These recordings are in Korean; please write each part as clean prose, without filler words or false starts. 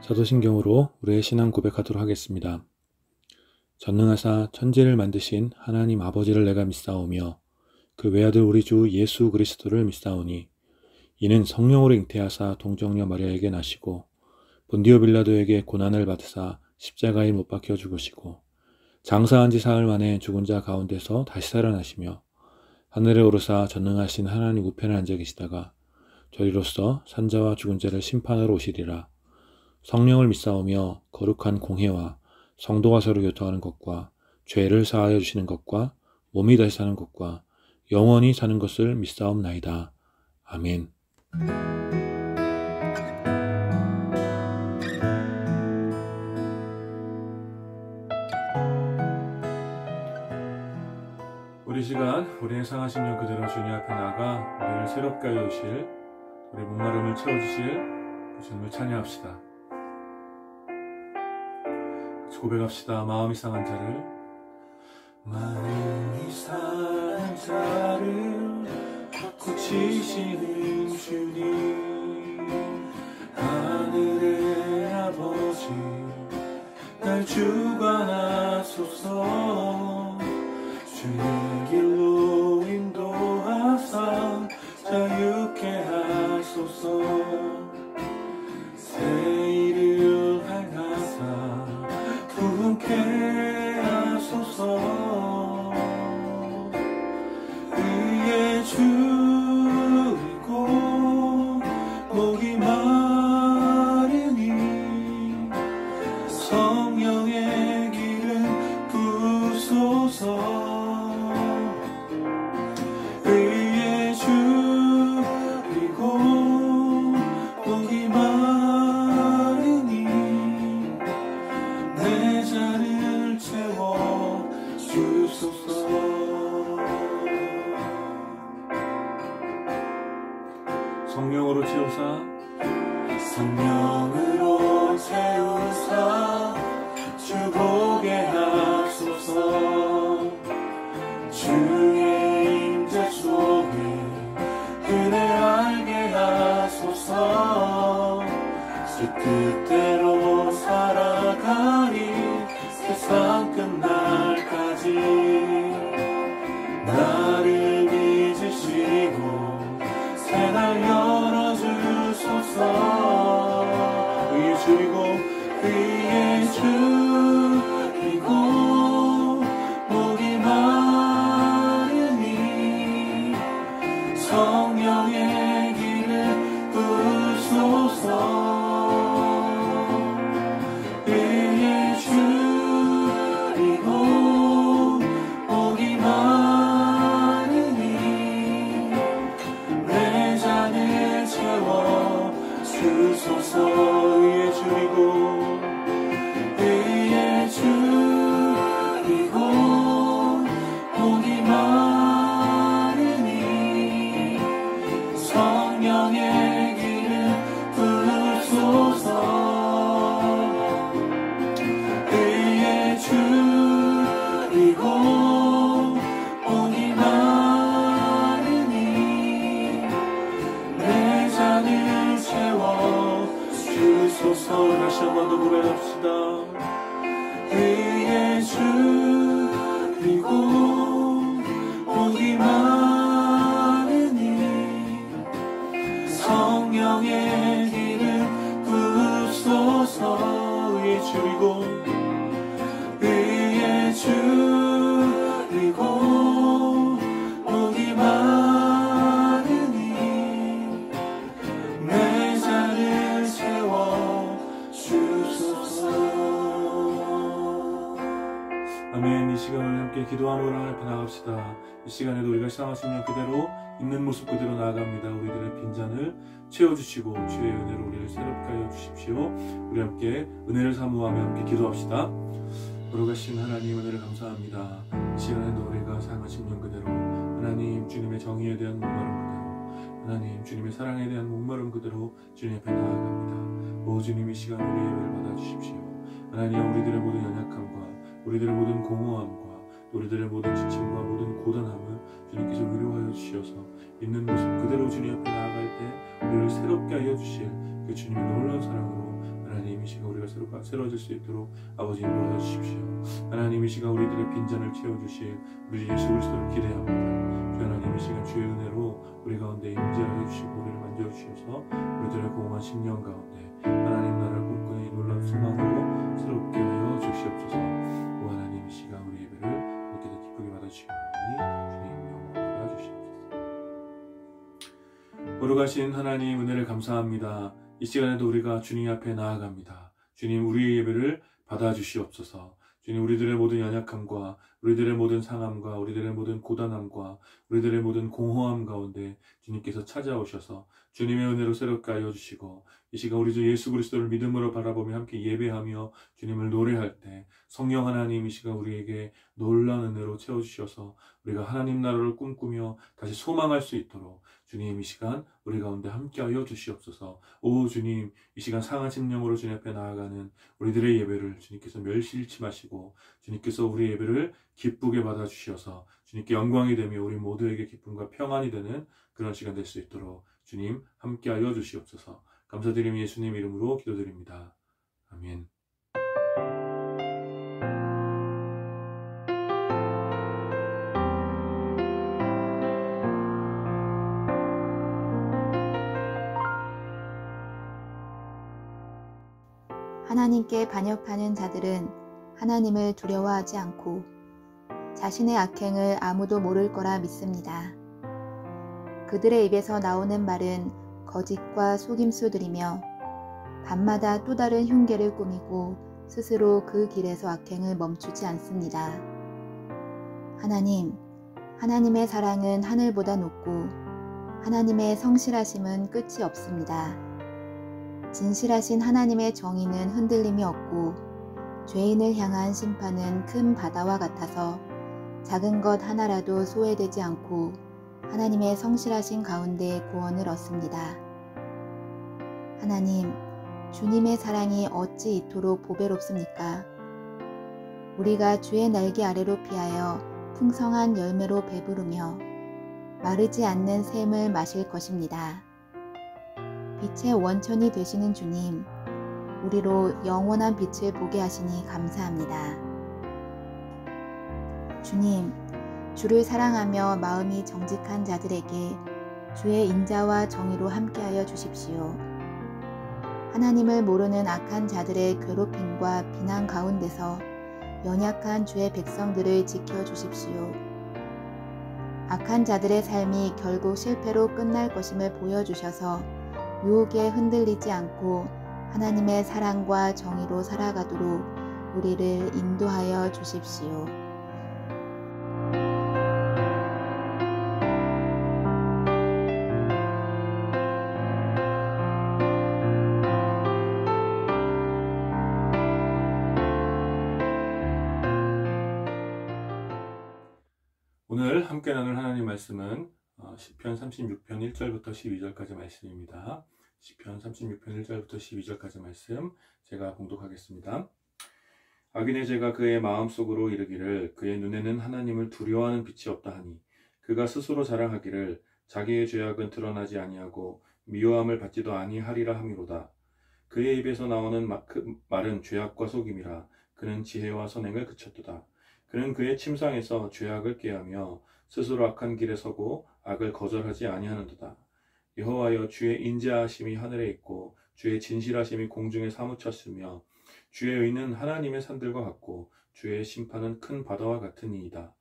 사도신경으로 우리의 신앙 고백하도록 하겠습니다. 전능하사 천지를 만드신 하나님 아버지를 내가 믿사오며 그 외아들 우리 주 예수 그리스도를 믿사오니 이는 성령으로 잉태하사 동정녀 마리아에게 나시고 본디오 빌라도에게 고난을 받으사 십자가에 못 박혀 죽으시고 장사한 지 사흘 만에 죽은 자 가운데서 다시 살아나시며 하늘에 오르사 전능하신 하나님 우편에 앉아 계시다가 저리로서 산자와 죽은 자를 심판하러 오시리라. 성령을 믿사오며 거룩한 공회와 성도가 서로 교통하는 것과 죄를 사하여 주시는 것과 몸이 다시 사는 것과 영원히 사는 것을 믿사옵나이다. 아멘. 우리 시간 우리의 상하신 영 그대로 주님 앞에 나가 우리를 새롭게 하여 주실 우리 목마름을 채워주실 주님을 찬양합시다. 고백합시다. 마음이 상한 자를 고치시는 주님, 하늘의 아버지 날 주관하소서. 주의 길로 인도하사 자유케 하소서. 새 일을 행하사 부흥케 하소서. 의의 주이고 목이 마르니 성령의 기름 부으소서. 의의 주이고 목이 마르니 내 잔을 채워 주소서. 성령으로 채우사 성령으로 채우사 주 보게 하소서. 주의 임재 속에 은혜 알게 하소서. 주 뜻대로 살아가리 세상 끝날까지. 나를 빚으시고 새날 열어주소서. 의의 주이고 의의 주이고 목이 마르니 성령의 기름 부으소서. 의의 주이고 목이 마르니 내 잔을 채워 주소서. 의의 주이고 의의 주이고 목이 마르니 성령의 기름 부으소서. 의의 주이고 목이 마르니 내 잔을 채워 주소서. 다시 한 번 더 고백합시다. 의의 주이고 목이 마르니 성령의 기름 부으소서. 의의 주이고 의의 주이고 목이 마르니 내 잔을 채워 주소서. 아멘. 이 시간을 함께 기도함으로 하나님 앞에 나갑시다. 이 시간에도 우리가 상하신 영 그대로 있는 모습 그대로 나아갑니다. 우리들의 빈잔을 채워주시고 주의 은혜로 우리를 새롭게 하여 주십시오. 우리 함께 은혜를 사모하며 함께 기도합시다. 거룩하신 하나님 은혜를 감사합니다. 이 시간에도 우리가 상하신 영 그대로 하나님 주님의 정의에 대한 목마름 그대로 하나님 주님의 사랑에 대한 목마름 그대로 주님 앞에 나아갑니다. 오 주님 이 시간 우리의 예배를 받아주십시오. 하나님 우리들의 모든 연약함과 우리들의 모든 공허함과 우리들의 모든 지침과 모든 고단함을 주님께서 위로하여 주시어서 있는 모습 그대로 주님 앞에 나아갈 때 우리를 새롭게 하여 주실 그 주님의 놀라운 사랑으로 하나님 이 시간 우리가 새로워질 수 있도록 아버지 인도하여 주십시오. 하나님 이 시간 우리들의 빈잔을 채워주실 우리 예수 그리스도를 기대합니다. 주 하나님 이 시간 주의 은혜로 우리 가운데 임재하여 주시고 우리를 만져주셔서 우리들의 공허한 심령 가운데 하나님 나라를 꿈꾸는 이 놀라운 소망으로 새롭게 하여 주시옵소서. 오 하나님 이 시간 우리 예배를 이렇게도 기쁘게 받아주시옵니 주님 영광 받아주시옵소서. 거룩하신 하나님 은혜를 감사합니다. 이 시간에도 우리가 주님 앞에 나아갑니다. 주님 우리의 예배를 받아주시옵소서. 주님 우리들의 모든 연약함과 우리들의 모든 상함과 우리들의 모든 고단함과 우리들의 모든 공허함 가운데 주님께서 찾아오셔서 주님의 은혜로 새롭게 하여 주시고 이 시간 우리 주 예수 그리스도를 믿음으로 바라보며 함께 예배하며 주님을 노래할 때 성령 하나님 이 시간 우리에게 놀라운 은혜로 채워주셔서 우리가 하나님 나라를 꿈꾸며 다시 소망할 수 있도록 주님 이 시간 우리 가운데 함께하여 주시옵소서. 오 주님 이 시간 상한 심령으로 주님 앞에 나아가는 우리들의 예배를 주님께서 멸시치 마시고 주님께서 우리 예배를 기쁘게 받아주셔서 주님께 영광이 되며 우리 모두에게 기쁨과 평안이 되는 그런 시간 될 수 있도록 주님 함께하여 주시옵소서. 감사드리며 예수님 이름으로 기도드립니다. 아멘. 하나님께 반역하는 자들은 하나님을 두려워하지 않고 자신의 악행을 아무도 모를 거라 믿습니다. 그들의 입에서 나오는 말은 거짓과 속임수들이며 밤마다 또 다른 흉계를 꾸미고 스스로 그 길에서 악행을 멈추지 않습니다. 하나님의 사랑은 하늘보다 높고 하나님의 성실하심은 끝이 없습니다. 진실하신 하나님의 정의는 흔들림이 없고 죄인을 향한 심판은 큰 바다와 같아서 작은 것 하나라도 소외되지 않고 하나님의 성실하신 가운데 구원을 얻습니다. 하나님, 주님의 사랑이 어찌 이토록 보배롭습니까? 우리가 주의 날개 아래로 피하여 풍성한 열매로 배부르며 마르지 않는 샘을 마실 것입니다. 빛의 원천이 되시는 주님, 우리로 영원한 빛을 보게 하시니 감사합니다. 주님, 주를 사랑하며 마음이 정직한 자들에게 주의 인자와 정의로 함께하여 주십시오. 하나님을 모르는 악한 자들의 괴롭힘과 비난 가운데서 연약한 주의 백성들을 지켜주십시오. 악한 자들의 삶이 결국 실패로 끝날 것임을 보여주셔서 유혹에 흔들리지 않고 하나님의 사랑과 정의로 살아가도록 우리를 인도하여 주십시오. 오늘 함께 나눌 하나님 말씀은 시편 36편 1절부터 12절까지 말씀입니다. 시편 36편 1절부터 12절까지 말씀 제가 봉독하겠습니다. 악인의 죄가 그의 마음속으로 이르기를 그의 눈에는 하나님을 두려워하는 빛이 없다 하니 그가 스스로 자랑하기를 자기의 죄악은 드러나지 아니하고 미워함을 받지도 아니하리라 함이로다. 그의 입에서 나오는 말은 죄악과 속임이라. 그는 지혜와 선행을 그쳤도다. 그는 그의 침상에서 죄악을 꾀하며 스스로 악한 길에 서고 악을 거절하지 아니하는도다. 여호와여, 주의 인자하심이 하늘에 있고 주의 진실하심이 공중에 사무쳤으며 주의 의는 하나님의 산들과 같고 주의 심판은 큰 바다와 같으니이다.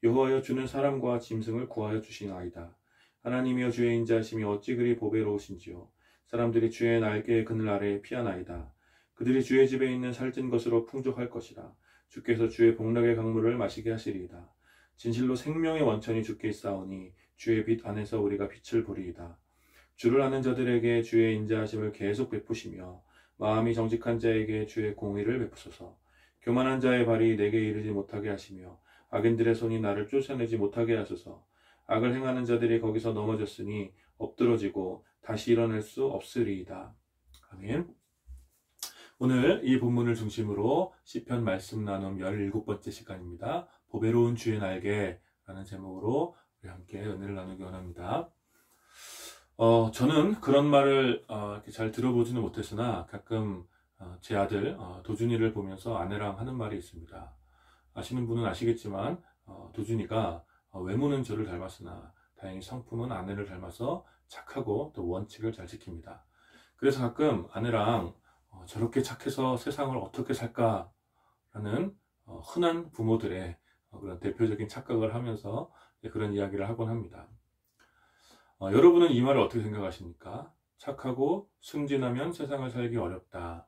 여호와여, 주는 사람과 짐승을 구하여 주시나이다. 하나님이여, 주의 인자하심이 어찌 그리 보배로우신지요. 사람들이 주의 날개의 그늘 아래에 피하나이다. 그들이 주의 집에 있는 살찐 것으로 풍족할 것이라. 주께서 주의 복락의 강물을 마시게 하시리이다. 진실로 생명의 원천이 주께 있사오니 주의 빛 안에서 우리가 빛을 보리이다. 주를 아는 자들에게 주의 인자하심을 계속 베푸시며 마음이 정직한 자에게 주의 공의를 베푸소서. 교만한 자의 발이 내게 이르지 못하게 하시며 악인들의 손이 나를 쫓아내지 못하게 하소서. 악을 행하는 자들이 거기서 넘어졌으니 엎드러지고 다시 일어날 수 없으리이다. 아멘. 오늘 이 본문을 중심으로 시편 말씀 나눔 17번째 시간입니다. 보배로운 주의 날개라는 제목으로 우리 함께 은혜를 나누기 원합니다. 저는 그런 말을 이렇게 잘 들어보지는 못했으나 가끔 제 아들 도준이를 보면서 아내랑 하는 말이 있습니다. 아시는 분은 아시겠지만 도준이가 외모는 저를 닮았으나 다행히 성품은 아내를 닮아서 착하고 또 원칙을 잘 지킵니다. 그래서 가끔 아내랑 저렇게 착해서 세상을 어떻게 살까라는 흔한 부모들의 그런 대표적인 착각을 하면서 그런 이야기를 하곤 합니다. 여러분은 이 말을 어떻게 생각하십니까? 착하고 순진하면 세상을 살기 어렵다.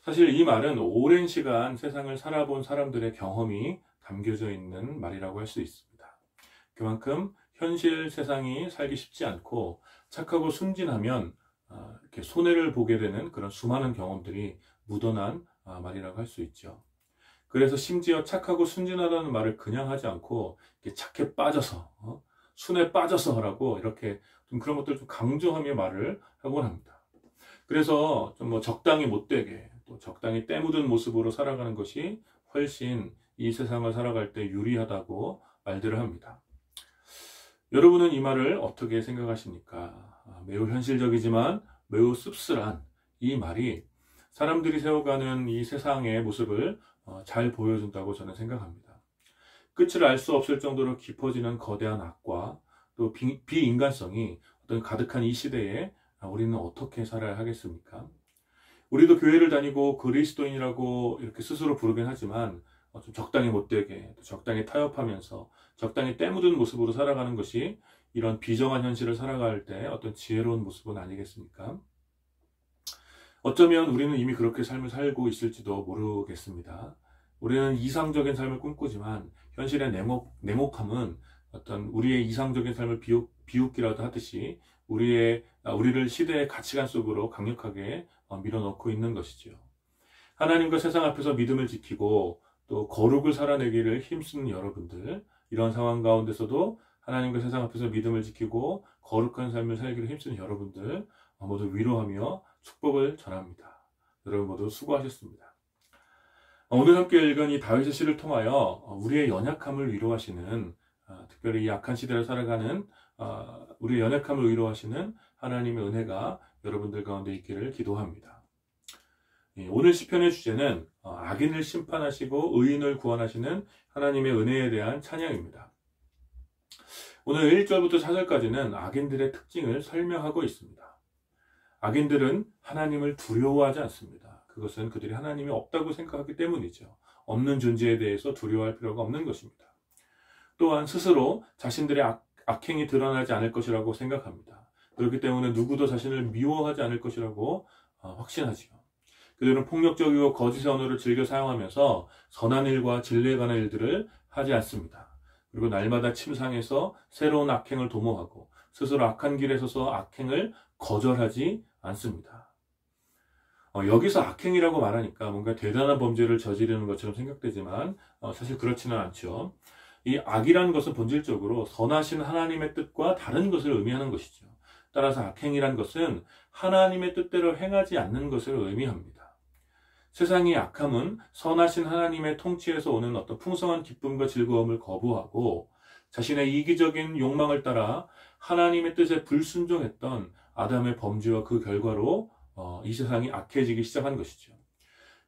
사실 이 말은 오랜 시간 세상을 살아본 사람들의 경험이 담겨져 있는 말이라고 할 수 있습니다. 그만큼 현실 세상이 살기 쉽지 않고 착하고 순진하면 이렇게 손해를 보게 되는 그런 수많은 경험들이 묻어난 말이라고 할 수 있죠. 그래서 심지어 착하고 순진하다는 말을 그냥 하지 않고 이렇게 착해 빠져서 순에 빠져서라고 이렇게 좀 그런 것들을 좀 강조하며 말을 하곤 합니다. 그래서 좀 적당히 못되게 또 적당히 때 묻은 모습으로 살아가는 것이 훨씬 이 세상을 살아갈 때 유리하다고 말들을 합니다. 여러분은 이 말을 어떻게 생각하십니까? 매우 현실적이지만 매우 씁쓸한 이 말이 사람들이 세워가는 이 세상의 모습을 잘 보여준다고 저는 생각합니다. 끝을 알 수 없을 정도로 깊어지는 거대한 악과 또 비인간성이 어떤 가득한 이 시대에 우리는 어떻게 살아야 하겠습니까? 우리도 교회를 다니고 그리스도인이라고 이렇게 스스로 부르긴 하지만 좀 적당히 못되게, 적당히 타협하면서 적당히 때 묻은 모습으로 살아가는 것이 이런 비정한 현실을 살아갈 때 어떤 지혜로운 모습은 아니겠습니까? 어쩌면 우리는 이미 그렇게 삶을 살고 있을지도 모르겠습니다. 우리는 이상적인 삶을 꿈꾸지만 현실의 냉혹함은 어떤 우리의 이상적인 삶을 비웃기라도 하듯이 우리를 시대의 가치관 속으로 강력하게 밀어넣고 있는 것이지요. 하나님과 세상 앞에서 믿음을 지키고 또 거룩을 살아내기를 힘쓰는 여러분들, 이런 상황 가운데서도 하나님과 세상 앞에서 믿음을 지키고 거룩한 삶을 살기를 힘쓰는 여러분들 모두 위로하며 축복을 전합니다. 여러분 모두 수고하셨습니다. 오늘 함께 읽은 이 다윗의 시를 통하여 우리의 연약함을 위로하시는, 특별히 이 악한 시대를 살아가는 우리의 연약함을 위로하시는 하나님의 은혜가 여러분들 가운데 있기를 기도합니다. 오늘 시편의 주제는 악인을 심판하시고 의인을 구원하시는 하나님의 은혜에 대한 찬양입니다. 오늘 1절부터 4절까지는 악인들의 특징을 설명하고 있습니다. 악인들은 하나님을 두려워하지 않습니다. 그것은 그들이 하나님이 없다고 생각하기 때문이죠. 없는 존재에 대해서 두려워할 필요가 없는 것입니다. 또한 스스로 자신들의 악행이 드러나지 않을 것이라고 생각합니다. 그렇기 때문에 누구도 자신을 미워하지 않을 것이라고 확신하지요. 그들은 폭력적이고 거짓의 언어를 즐겨 사용하면서 선한 일과 진리에 관한 일들을 하지 않습니다. 그리고 날마다 침상에서 새로운 악행을 도모하고 스스로 악한 길에 서서 악행을 거절하지 않습니다. 여기서 악행이라고 말하니까 뭔가 대단한 범죄를 저지르는 것처럼 생각되지만 사실 그렇지는 않죠. 이 악이라는 것은 본질적으로 선하신 하나님의 뜻과 다른 것을 의미하는 것이죠. 따라서 악행이란 것은 하나님의 뜻대로 행하지 않는 것을 의미합니다. 세상의 악함은 선하신 하나님의 통치에서 오는 어떤 풍성한 기쁨과 즐거움을 거부하고 자신의 이기적인 욕망을 따라 하나님의 뜻에 불순종했던 아담의 범죄와 그 결과로 이 세상이 악해지기 시작한 것이죠.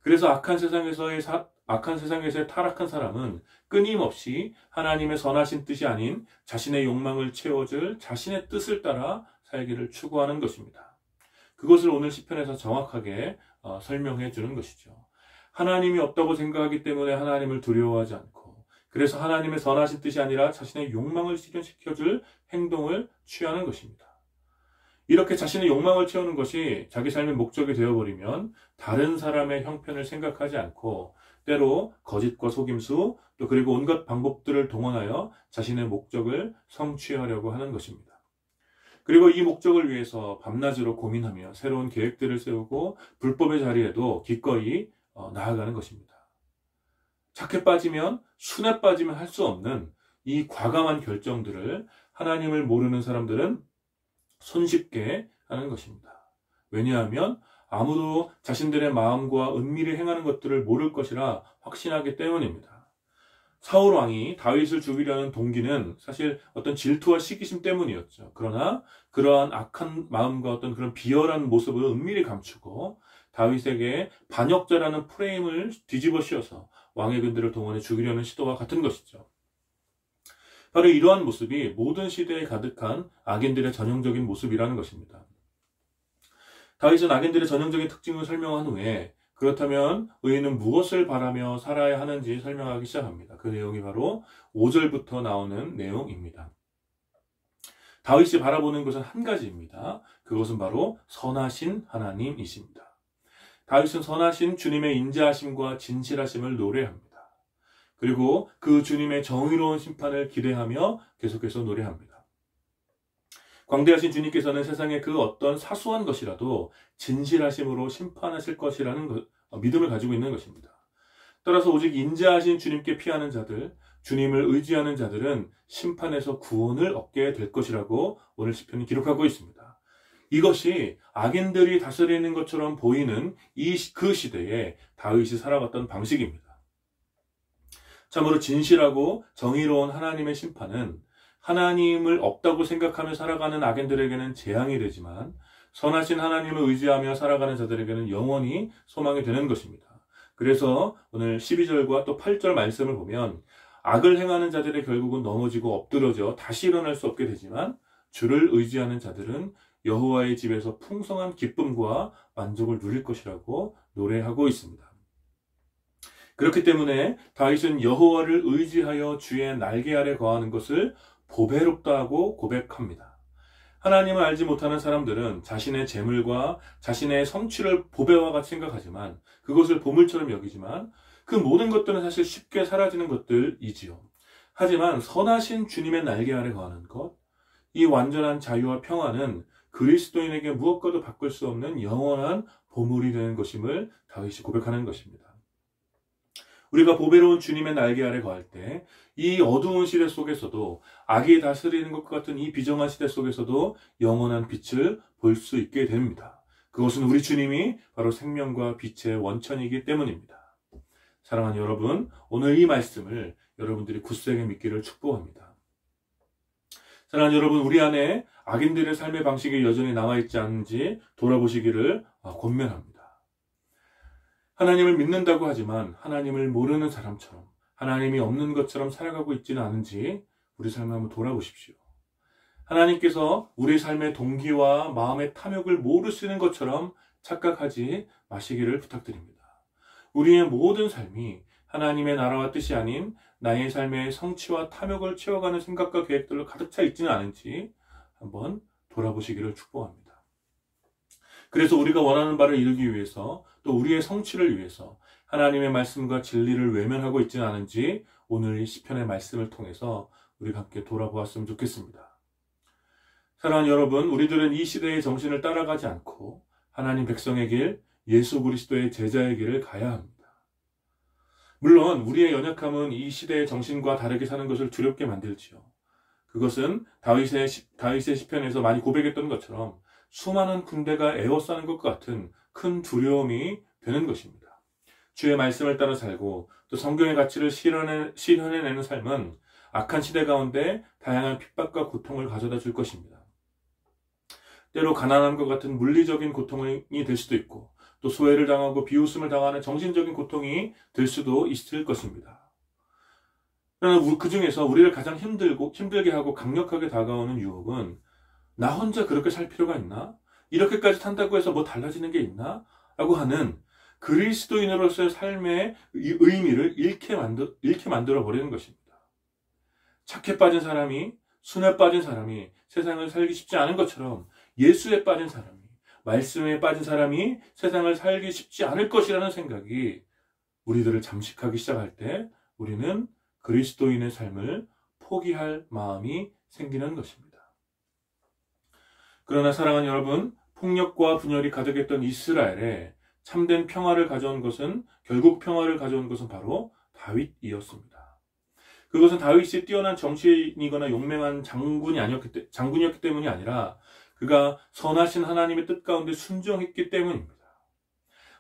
그래서 악한 세상에서의 타락한 사람은 끊임없이 하나님의 선하신 뜻이 아닌 자신의 욕망을 채워줄 자신의 뜻을 따라 살기를 추구하는 것입니다. 그것을 오늘 시편에서 정확하게 설명해 주는 것이죠. 하나님이 없다고 생각하기 때문에 하나님을 두려워하지 않고, 그래서 하나님의 선하신 뜻이 아니라 자신의 욕망을 실현시켜줄 행동을 취하는 것입니다. 이렇게 자신의 욕망을 채우는 것이 자기 삶의 목적이 되어버리면 다른 사람의 형편을 생각하지 않고 때로 거짓과 속임수 또 그리고 온갖 방법들을 동원하여 자신의 목적을 성취하려고 하는 것입니다. 그리고 이 목적을 위해서 밤낮으로 고민하며 새로운 계획들을 세우고 불법의 자리에도 기꺼이 나아가는 것입니다. 착해 빠지면 순에 빠지면 할 수 없는 이 과감한 결정들을 하나님을 모르는 사람들은 손쉽게 하는 것입니다. 왜냐하면 아무도 자신들의 마음과 은밀히 행하는 것들을 모를 것이라 확신하기 때문입니다. 사울 왕이 다윗을 죽이려는 동기는 사실 어떤 질투와 시기심 때문이었죠. 그러나 그러한 악한 마음과 어떤 그런 비열한 모습을 은밀히 감추고 다윗에게 반역자라는 프레임을 뒤집어 씌워서 왕의 군대를 동원해 죽이려는 시도와 같은 것이죠. 바로 이러한 모습이 모든 시대에 가득한 악인들의 전형적인 모습이라는 것입니다. 다윗은 악인들의 전형적인 특징을 설명한 후에 그렇다면 의인은 무엇을 바라며 살아야 하는지 설명하기 시작합니다. 그 내용이 바로 5절부터 나오는 내용입니다. 다윗이 바라보는 것은 한 가지입니다. 그것은 바로 선하신 하나님이십니다. 다윗은 선하신 주님의 인자하심과 진실하심을 노래합니다. 그리고 그 주님의 정의로운 심판을 기대하며 계속해서 노래합니다. 광대하신 주님께서는 세상의 그 어떤 사소한 것이라도 진실하심으로 심판하실 것이라는 믿음을 가지고 있는 것입니다. 따라서 오직 인자하신 주님께 피하는 자들, 주님을 의지하는 자들은 심판에서 구원을 얻게 될 것이라고 오늘 시편이 기록하고 있습니다. 이것이 악인들이 다스리는 것처럼 보이는 그 시대에 다윗이 살아갔던 방식입니다. 참으로 진실하고 정의로운 하나님의 심판은 하나님을 없다고 생각하며 살아가는 악인들에게는 재앙이 되지만 선하신 하나님을 의지하며 살아가는 자들에게는 영원히 소망이 되는 것입니다. 그래서 오늘 12절과 또 8절 말씀을 보면 악을 행하는 자들의 결국은 넘어지고 엎드러져 다시 일어날 수 없게 되지만 주를 의지하는 자들은 여호와의 집에서 풍성한 기쁨과 만족을 누릴 것이라고 노래하고 있습니다. 그렇기 때문에 다윗은 여호와를 의지하여 주의 날개 아래 거하는 것을 보배롭다고 고백합니다. 하나님을 알지 못하는 사람들은 자신의 재물과 자신의 성취를 보배와 같이 생각하지만 그것을 보물처럼 여기지만 그 모든 것들은 사실 쉽게 사라지는 것들이지요. 하지만 선하신 주님의 날개 아래 거하는 것, 이 완전한 자유와 평안은 그리스도인에게 무엇과도 바꿀 수 없는 영원한 보물이 되는 것임을 다윗이 고백하는 것입니다. 우리가 보배로운 주님의 날개 아래 거할 때 이 어두운 시대 속에서도 악이 다스리는 것과 같은 이 비정한 시대 속에서도 영원한 빛을 볼 수 있게 됩니다. 그것은 우리 주님이 바로 생명과 빛의 원천이기 때문입니다. 사랑하는 여러분, 오늘 이 말씀을 여러분들이 굳세게 믿기를 축복합니다. 사랑하는 여러분, 우리 안에 악인들의 삶의 방식이 여전히 남아있지 않은지 돌아보시기를 권면합니다. 하나님을 믿는다고 하지만 하나님을 모르는 사람처럼 하나님이 없는 것처럼 살아가고 있지는 않은지 우리 삶을 한번 돌아보십시오. 하나님께서 우리 삶의 동기와 마음의 탐욕을 모르시는 것처럼 착각하지 마시기를 부탁드립니다. 우리의 모든 삶이 하나님의 나라와 뜻이 아닌 나의 삶의 성취와 탐욕을 채워가는 생각과 계획들로 가득 차 있지는 않은지 한번 돌아보시기를 축복합니다. 그래서 우리가 원하는 바를 이루기 위해서 또 우리의 성취를 위해서 하나님의 말씀과 진리를 외면하고 있지는 않은지 오늘 이 시편의 말씀을 통해서 우리가 함께 돌아보았으면 좋겠습니다. 사랑하는 여러분, 우리들은 이 시대의 정신을 따라가지 않고 하나님 백성의 길, 예수 그리스도의 제자의 길을 가야 합니다. 물론 우리의 연약함은 이 시대의 정신과 다르게 사는 것을 두렵게 만들지요. 그것은 다윗의 시편에서 많이 고백했던 것처럼 수많은 군대가 에워싸는 것과 같은 큰 두려움이 되는 것입니다. 주의 말씀을 따라 살고 또 성경의 가치를 실현해내는 삶은 악한 시대 가운데 다양한 핍박과 고통을 가져다 줄 것입니다. 때로 가난함과 같은 물리적인 고통이 될 수도 있고 또 소외를 당하고 비웃음을 당하는 정신적인 고통이 될 수도 있을 것입니다. 그러나 그 중에서 우리를 가장 힘들게 하고 강력하게 다가오는 유혹은 나 혼자 그렇게 살 필요가 있나? 이렇게까지 산다고 해서 뭐 달라지는 게 있나? 라고 하는 그리스도인으로서의 삶의 의미를 잃게 만들어 버리는 것입니다. 착해 빠진 사람이, 순에 빠진 사람이 세상을 살기 쉽지 않은 것처럼 예수에 빠진 사람이, 말씀에 빠진 사람이 세상을 살기 쉽지 않을 것이라는 생각이 우리들을 잠식하기 시작할 때 우리는 그리스도인의 삶을 포기할 마음이 생기는 것입니다. 그러나 사랑하는 여러분, 폭력과 분열이 가득했던 이스라엘에 참된 평화를 가져온 것은 결국 평화를 가져온 것은 바로 다윗이었습니다. 그것은 다윗이 뛰어난 정치인이거나 용맹한 장군이었기 때문이 아니라 그가 선하신 하나님의 뜻 가운데 순종했기 때문입니다.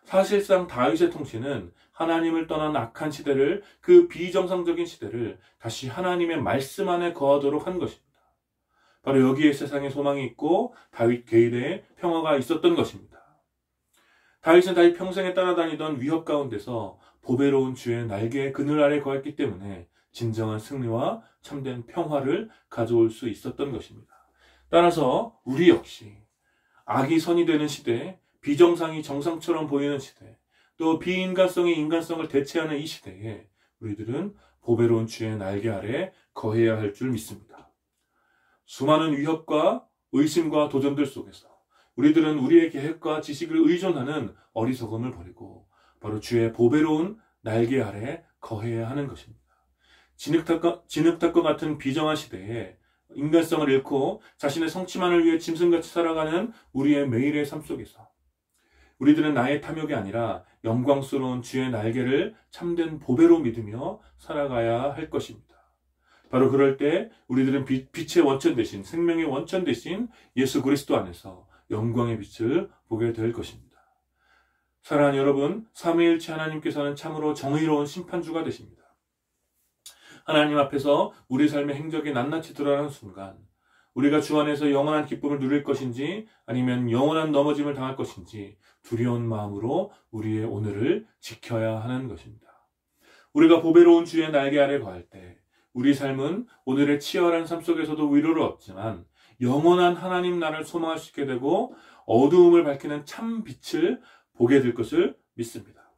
사실상 다윗의 통치는 하나님을 떠난 악한 시대를, 그 비정상적인 시대를 다시 하나님의 말씀 안에 거하도록 한 것입니다. 바로 여기에 세상에 소망이 있고 다윗 개인의 평화가 있었던 것입니다. 다윗은 다윗 평생에 따라다니던 위협 가운데서 보배로운 주의 날개의 그늘 아래 거했기 때문에 진정한 승리와 참된 평화를 가져올 수 있었던 것입니다. 따라서 우리 역시 악이 선이 되는 시대, 비정상이 정상처럼 보이는 시대, 또 비인간성이 인간성을 대체하는 이 시대에 우리들은 보배로운 주의 날개 아래 거해야 할 줄 믿습니다. 수많은 위협과 의심과 도전들 속에서 우리들은 우리의 계획과 지식을 의존하는 어리석음을 버리고 바로 주의 보배로운 날개 아래 거해야 하는 것입니다. 진흙탕과 같은 비정한 시대에 인간성을 잃고 자신의 성취만을 위해 짐승같이 살아가는 우리의 매일의 삶 속에서 우리들은 나의 탐욕이 아니라 영광스러운 주의 날개를 참된 보배로 믿으며 살아가야 할 것입니다. 바로 그럴 때 우리들은 빛의 원천 대신, 생명의 원천 대신 예수 그리스도 안에서 영광의 빛을 보게 될 것입니다. 사랑하는 여러분, 삼위일체 하나님께서는 참으로 정의로운 심판주가 되십니다. 하나님 앞에서 우리 삶의 행적이 낱낱이 드러나는 순간 우리가 주 안에서 영원한 기쁨을 누릴 것인지 아니면 영원한 넘어짐을 당할 것인지 두려운 마음으로 우리의 오늘을 지켜야 하는 것입니다. 우리가 보배로운 주의 날개 아래 거할 때 우리 삶은 오늘의 치열한 삶 속에서도 위로를 얻지만 영원한 하나님 나라를 소망할 수 있게 되고 어두움을 밝히는 참 빛을 보게 될 것을 믿습니다.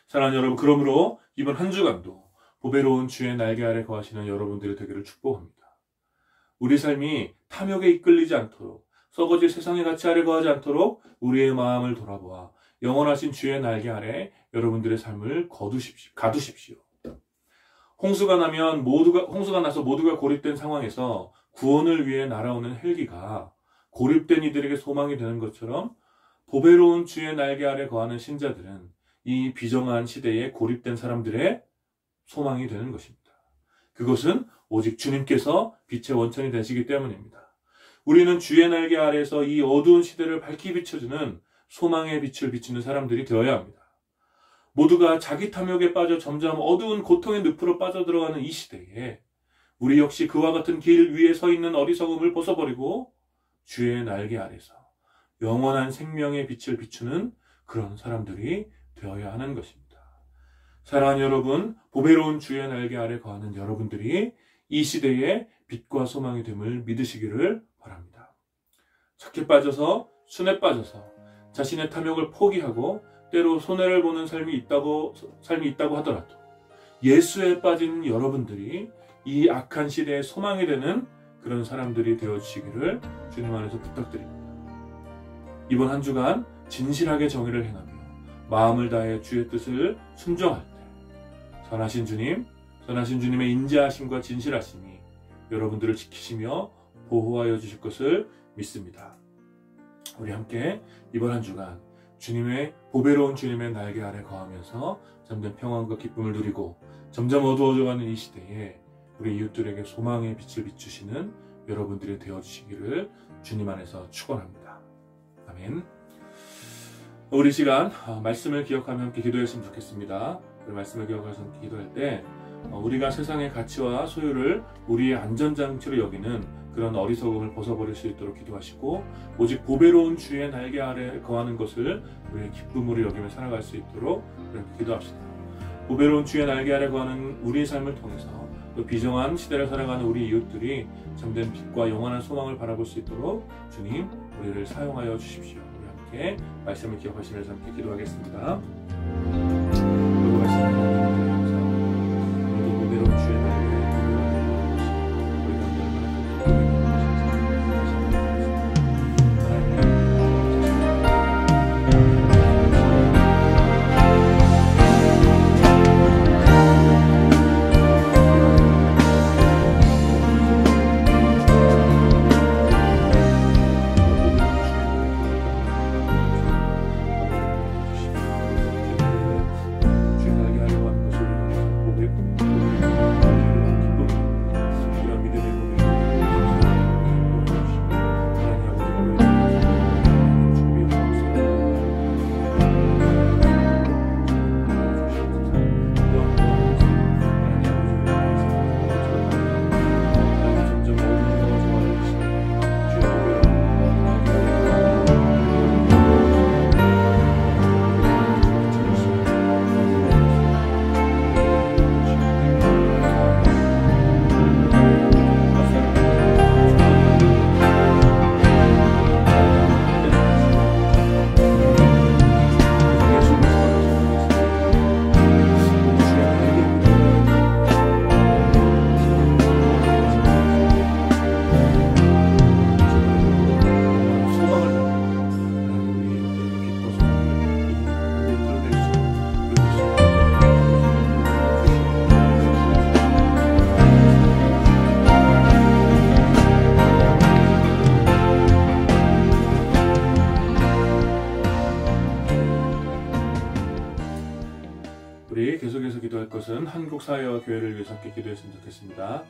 사랑하는 여러분, 그러므로 이번 한 주간도 보배로운 주의 날개 아래 거하시는 여러분들이 되기를 축복합니다. 우리 삶이 탐욕에 이끌리지 않도록 썩어질 세상의 가치 아래 거하지 않도록 우리의 마음을 돌아보아 영원하신 주의 날개 아래 여러분들의 삶을 가두십시오. 홍수가 나서 모두가 고립된 상황에서 구원을 위해 날아오는 헬기가 고립된 이들에게 소망이 되는 것처럼 보배로운 주의 날개 아래 거하는 신자들은 이 비정한 시대에 고립된 사람들의 소망이 되는 것입니다. 그것은 오직 주님께서 빛의 원천이 되시기 때문입니다. 우리는 주의 날개 아래에서 이 어두운 시대를 밝히 비춰주는 소망의 빛을 비추는 사람들이 되어야 합니다. 모두가 자기 탐욕에 빠져 점점 어두운 고통의 늪으로 빠져들어가는 이 시대에 우리 역시 그와 같은 길 위에 서 있는 어리석음을 벗어버리고 주의 날개 아래서 영원한 생명의 빛을 비추는 그런 사람들이 되어야 하는 것입니다. 사랑하는 여러분, 보배로운 주의 날개 아래 거하는 여러분들이 이 시대에 빛과 소망이 됨을 믿으시기를 바랍니다. 착해 빠져서 순에 빠져서 자신의 탐욕을 포기하고 때로 손해를 보는 삶이 있다고 하더라도 예수에 빠진 여러분들이 이 악한 시대에 소망이 되는 그런 사람들이 되어주시기를 주님 안에서 부탁드립니다. 이번 한 주간 진실하게 정의를 행하며 마음을 다해 주의 뜻을 순종할 때 선하신 주님의 인자하심과 진실하심이 여러분들을 지키시며 보호하여 주실 것을 믿습니다. 우리 함께 이번 한 주간 보배로운 주님의 날개 아래 거하면서 잠든 평안과 기쁨을 누리고 점점 어두워져가는 이 시대에 우리 이웃들에게 소망의 빛을 비추시는 여러분들이 되어주시기를 주님 안에서 축원합니다. 아멘. 우리 시간 말씀을 기억하며 함께 기도했으면 좋겠습니다. 그 말씀을 기억해서 함께 기도할 때 우리가 세상의 가치와 소유를 우리의 안전장치로 여기는 그런 어리석음을 벗어버릴 수 있도록 기도하시고 오직 보배로운 주의 날개 아래 거하는 것을 우리의 기쁨으로 여기며 살아갈 수 있도록 그렇게 기도합시다. 보배로운 주의 날개 아래 거하는 우리의 삶을 통해서 또 비정한 시대를 살아가는 우리 이웃들이 참된 빛과 영원한 소망을 바라볼 수 있도록 주님 우리를 사용하여 주십시오. 우리 함께 말씀을 기억하시면서 함께 기도하겠습니다. 보배로운 주의 날개 그것은 한국 사회와 교회를 위해서 함께 기도했으면 좋겠습니다.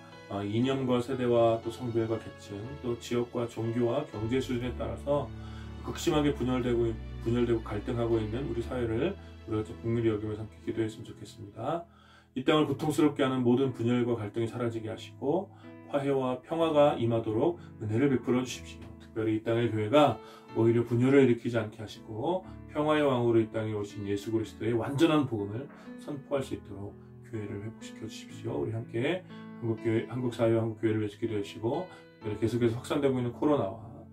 이념과 세대와 또 성별과 계층, 또 지역과 종교와 경제 수준에 따라서 극심하게 분열되고 갈등하고 있는 우리 사회를 우리가 좀 국민이 여기면서 함께 기도했으면 좋겠습니다. 이 땅을 고통스럽게 하는 모든 분열과 갈등이 사라지게 하시고 화해와 평화가 임하도록 은혜를 베풀어 주십시오. 특별히 이 땅의 교회가 오히려 분열을 일으키지 않게 하시고 평화의 왕으로 이 땅에 오신 예수 그리스도의 완전한 복음을 선포할 수 있도록 교회를 회복시켜 주십시오. 우리 함께 한국 사회와 한국 교회를 위해서 기도해 주시고, 계속해서 확산되고 있는 코로나와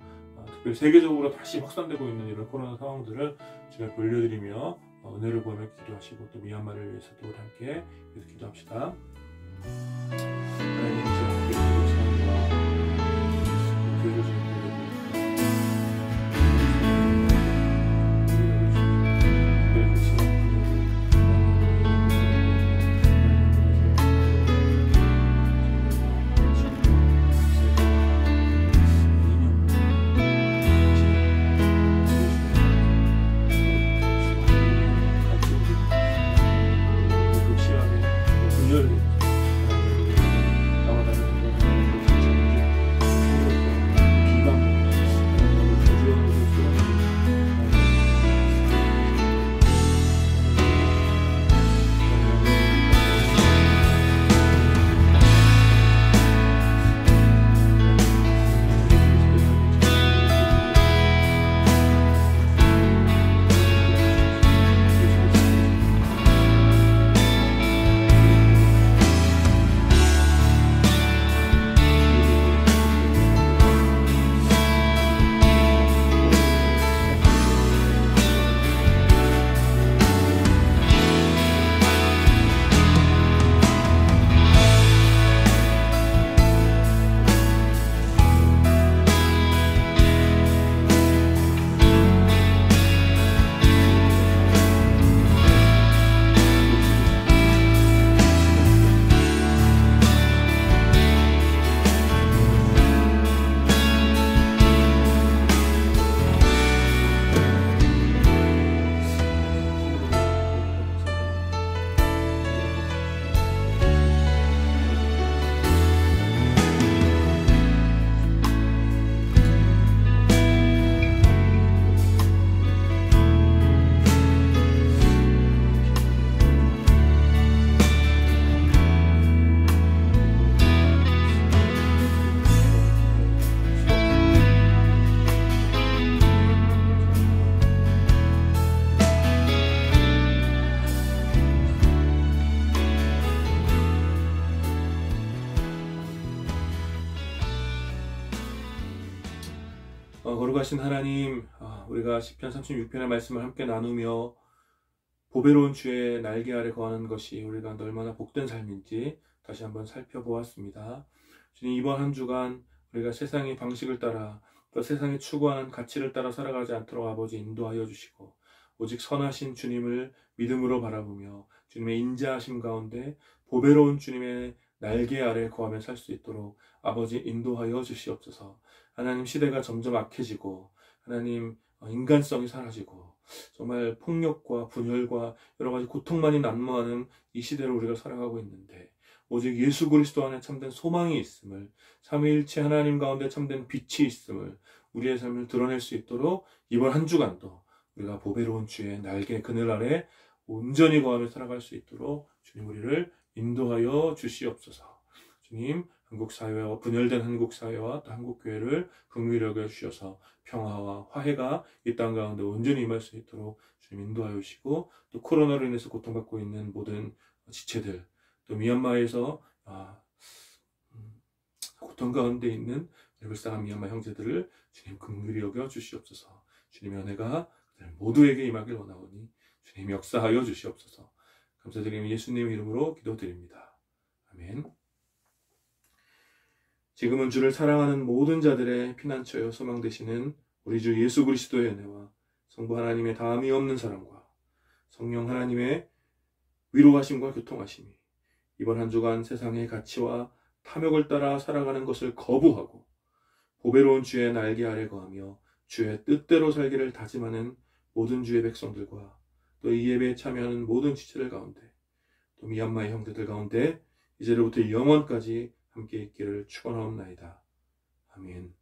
특별히 세계적으로 다시 확산되고 있는 이런 코로나 상황들을 제가 돌려드리며 은혜를 구하며 기도하시고, 또 미얀마를 위해서도 우리 함께 계속 기도합시다. 하나님, 이제 한국 사회와 교회를 좀 거룩하신 하나님, 우리가 시편 36편의 말씀을 함께 나누며 보배로운 주의 날개 아래 거하는 것이 우리가 얼마나 복된 삶인지 다시 한번 살펴보았습니다. 주님, 이번 한 주간 우리가 세상의 방식을 따라 또 세상이 추구하는 가치를 따라 살아가지 않도록 아버지 인도하여 주시고, 오직 선하신 주님을 믿음으로 바라보며 주님의 인자하심 가운데 보배로운 주님의 날개 아래 거하며 살 수 있도록 아버지 인도하여 주시옵소서. 하나님, 시대가 점점 악해지고 하나님 인간성이 사라지고 정말 폭력과 분열과 여러 가지 고통만이 난무하는 이 시대를 우리가 살아가고 있는데, 오직 예수 그리스도 안에 참된 소망이 있음을, 삼위일체 하나님 가운데 참된 빛이 있음을 우리의 삶을 드러낼 수 있도록 이번 한 주간도 우리가 보배로운 주의 날개 그늘 아래 온전히 거하며 살아갈 수 있도록 주님 우리를 인도하여 주시옵소서. 주님, 한국 사회와 분열된 한국 사회와 또 한국 교회를 긍휼히 여겨 주셔서 평화와 화해가 이 땅 가운데 온전히 임할 수 있도록 주님 인도하여 주시고, 또 코로나로 인해서 고통받고 있는 모든 지체들, 또 미얀마에서 고통 가운데 있는 불쌍한 미얀마 형제들을 주님 긍휼히 여겨 주시옵소서. 주님의 은혜가 모두에게 임하길 원하오니 주님 역사하여 주시옵소서. 감사드리며 예수님 이름으로 기도드립니다. 아멘. 지금은 주를 사랑하는 모든 자들의 피난처여 소망 되시는 우리 주 예수 그리스도의 은혜와 성부 하나님의 다함이 없는 사랑과 성령 하나님의 위로하심과 교통하심이 이번 한 주간 세상의 가치와 탐욕을 따라 살아가는 것을 거부하고 보배로운 주의 날개 아래 거하며 주의 뜻대로 살기를 다짐하는 모든 주의 백성들과 또 이 예배에 참여하는 모든 지체들 가운데, 또 미얀마의 형제들 가운데 이제로부터 영원까지 함께 있기를 축원하옵나이다. 아멘.